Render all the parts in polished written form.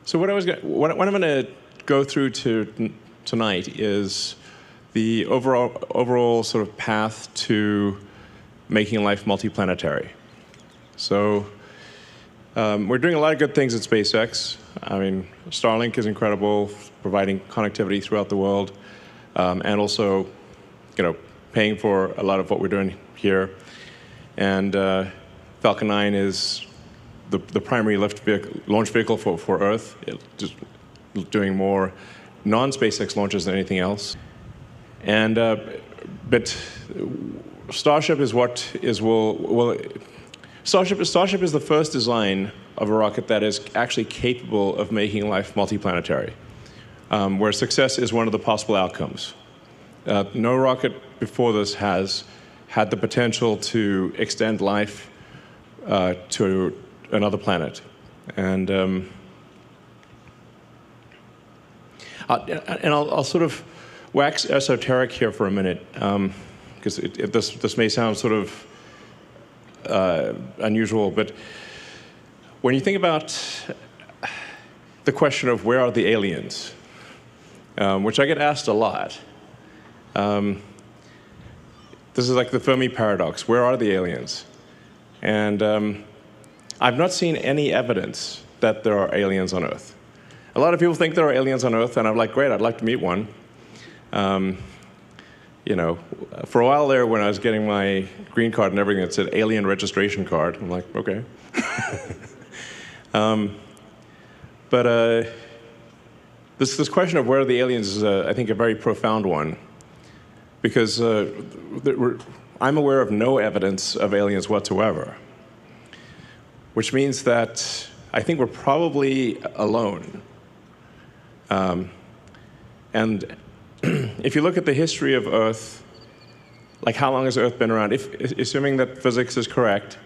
So what I'm going to go through tonight is the overall sort of path to making life multiplanetary. So we're doing a lot of good things at SpaceX. I mean, Starlink is incredible, providing connectivity throughout the world, and also, paying for a lot of what we're doing here. And Falcon 9 is the primary launch vehicle for Earth, just doing more non-SpaceX launches than anything else. And but Starship is Starship is the first design of a rocket that is actually capable of making life multiplanetary, where success is one of the possible outcomes. No rocket before this has had the potential to extend life to another planet. And I'll sort of wax esoteric here for a minute, because this may sound sort of unusual, but when you think about the question of where are the aliens, which I get asked a lot, this is like the Fermi paradox. Where are the aliens? And I've not seen any evidence that there are aliens on Earth. A lot of people think there are aliens on Earth, and I'm like, great, I'd like to meet one. For a while there, when I was getting my green card and everything, it said alien registration card. I'm like, okay. But this question of where are the aliens is, I think, a very profound one, because I'm aware of no evidence of aliens whatsoever, which means that I think we're probably alone. And if you look at the history of Earth, like how long has Earth been around? Assuming that physics is correct,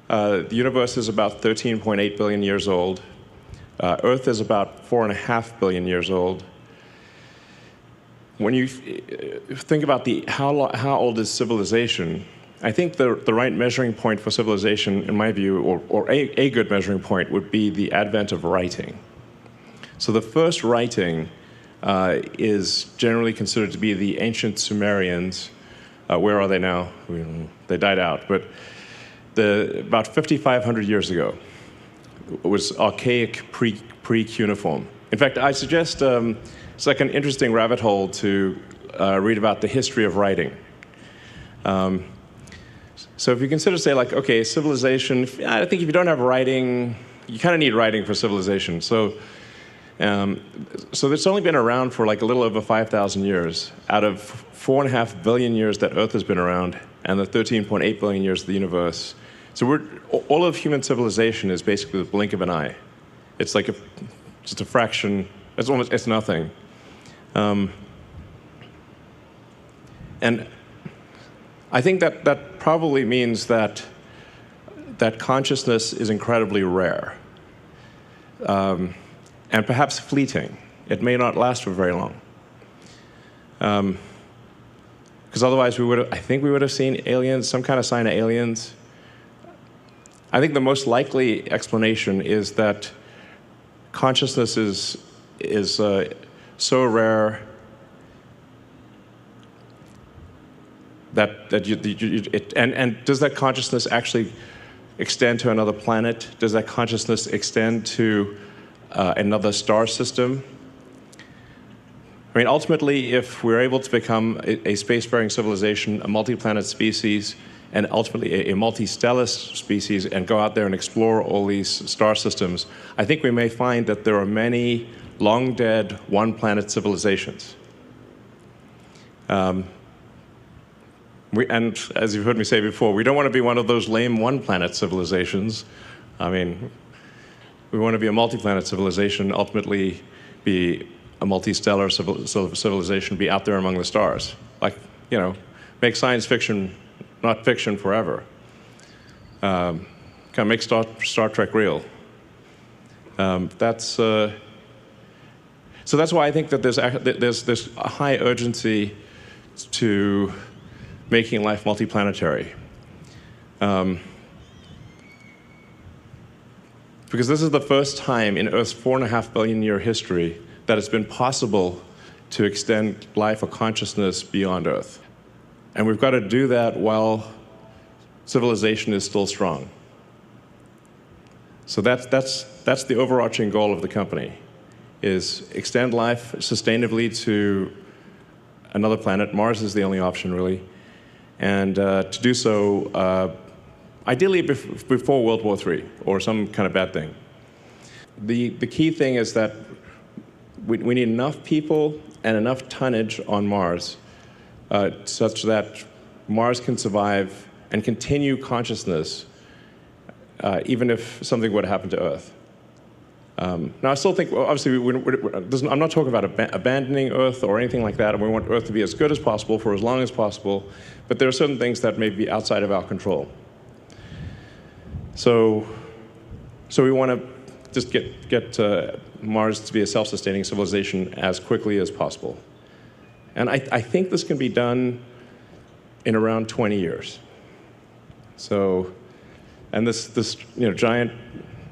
the universe is about 13.8 billion years old. Earth is about 4.5 billion years old. When you think about how old is civilization, I think the right measuring point for civilization, in my view, or a good measuring point, would be the advent of writing. So the first writing is generally considered to be the ancient Sumerians. Where are they now? They died out. But about 5,500 years ago, it was archaic pre-cuneiform. In fact, I suggest it's like an interesting rabbit hole to read about the history of writing. So if you consider, say, like, okay, civilization, I think if you don't have writing, you kind of need writing for civilization. So it's only been around for like a little over 5,000 years out of 4.5 billion years that Earth has been around and the 13.8 billion years of the universe. So all of human civilization is basically the blink of an eye. It's like just a fraction. It's nothing. And I think that probably means that consciousness is incredibly rare. And perhaps fleeting. It may not last for very long. Because otherwise I think we would have seen aliens, some kind of sign of aliens. I think the most likely explanation is that consciousness is so rare that does that consciousness actually extend to another planet? Does that consciousness extend to another star system? I mean, ultimately, if we're able to become a spacefaring civilization, a multi-planet species, and ultimately a multi-stellar species, and go out there and explore all these star systems, I think we may find that there are many long-dead one-planet civilizations. And as you've heard me say before, we don't want to be one of those lame one-planet civilizations. I mean, we want to be a multi-planet civilization, ultimately be a multi-stellar civilization, be out there among the stars. Like, make science fiction not fiction forever. Kind of make Star Trek real. So that's why I think that there's a high urgency to making life multiplanetary. because this is the first time in Earth's 4.5 billion year history that it's been possible to extend life or consciousness beyond Earth. And we've got to do that while civilization is still strong. So that's the overarching goal of the company, is extend life sustainably to another planet. Mars is the only option, really. And to do so, ideally before World War III or some kind of bad thing. The key thing is that we need enough people and enough tonnage on Mars such that Mars can survive and continue consciousness even if something would happen to Earth. Now, I still think, well, obviously, I'm not talking about abandoning Earth or anything like that, and we want Earth to be as good as possible for as long as possible, but there are certain things that may be outside of our control. So we want to just get Mars to be a self-sustaining civilization as quickly as possible. And I think this can be done in around 20 years. So, and this giant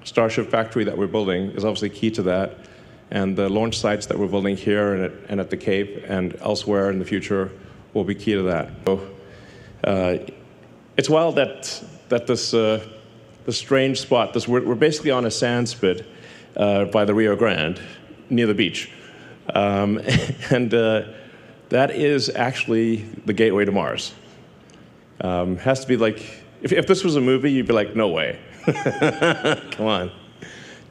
Starship factory that we're building is obviously key to that. And the launch sites that we're building here and at the Cape and elsewhere in the future will be key to that. So, it's wild that this strange spot, we're basically on a sand spit by the Rio Grande, near the beach. And that is actually the gateway to Mars. Has to be like, if this was a movie, you'd be like, no way. Come on.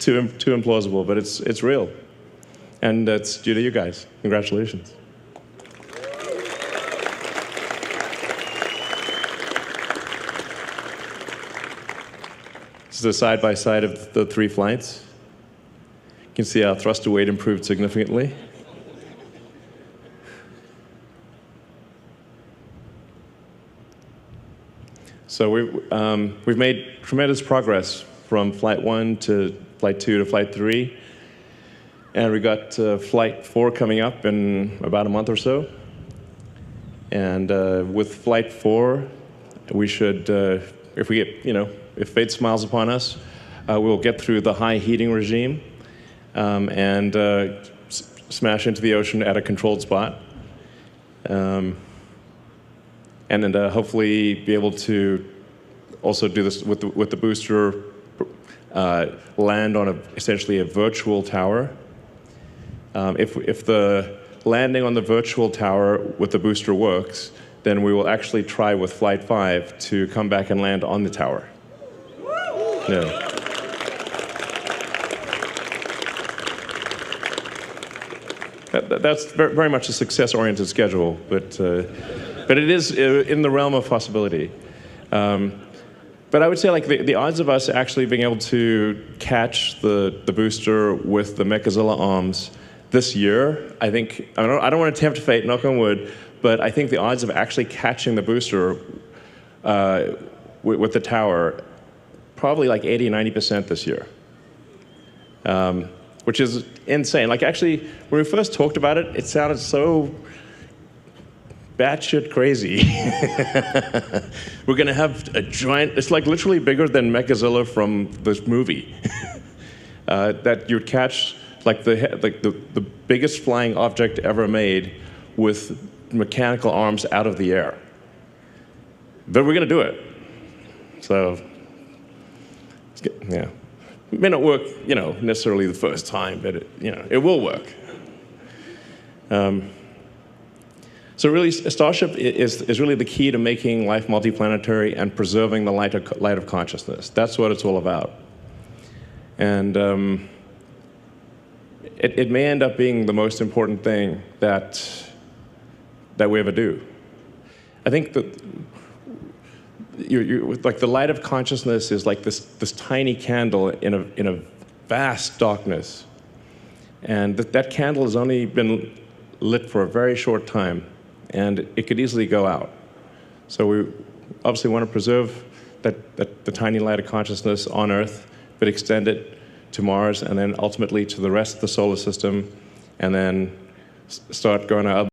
Too implausible, but it's real. And it's due to you guys. Congratulations. This is a side-by-side of the 3 flights. You can see how thrust to weight improved significantly. So we've made tremendous progress from Flight 1 to Flight 2 to Flight 3. And we got Flight 4 coming up in about a month or so. And with Flight 4, we should, if we get, if fate smiles upon us, we'll get through the high heating regime and smash into the ocean at a controlled spot. And then hopefully be able to also do this with the booster, land on essentially a virtual tower. If the landing on the virtual tower with the booster works, then we will actually try with Flight 5 to come back and land on the tower. Yeah. That's very much a success-oriented schedule, but it is in the realm of possibility. But I would say, like, the odds of us actually being able to catch the booster with the Mechazilla arms this year, I think, I don't want to tempt fate, knock on wood, but I think the odds of actually catching the booster with the tower, probably like 80-90% this year. Which is insane. Like, actually, when we first talked about it, it sounded so batshit crazy. We're going to have a giant, it's like literally bigger than Mechazilla from this movie. That you'd catch like the biggest flying object ever made with mechanical arms out of the air. But we're going to do it. So, yeah. It may not work, necessarily the first time, but it will work. So really, Starship is really the key to making life multiplanetary and preserving the light of consciousness. That's what it's all about. And it may end up being the most important thing that we ever do. I think that like the light of consciousness is like this tiny candle in a vast darkness, and that candle has only been lit for a very short time, and it could easily go out. So we obviously want to preserve the tiny light of consciousness on Earth, but extend it to Mars, and then ultimately to the rest of the solar system, and then start going out.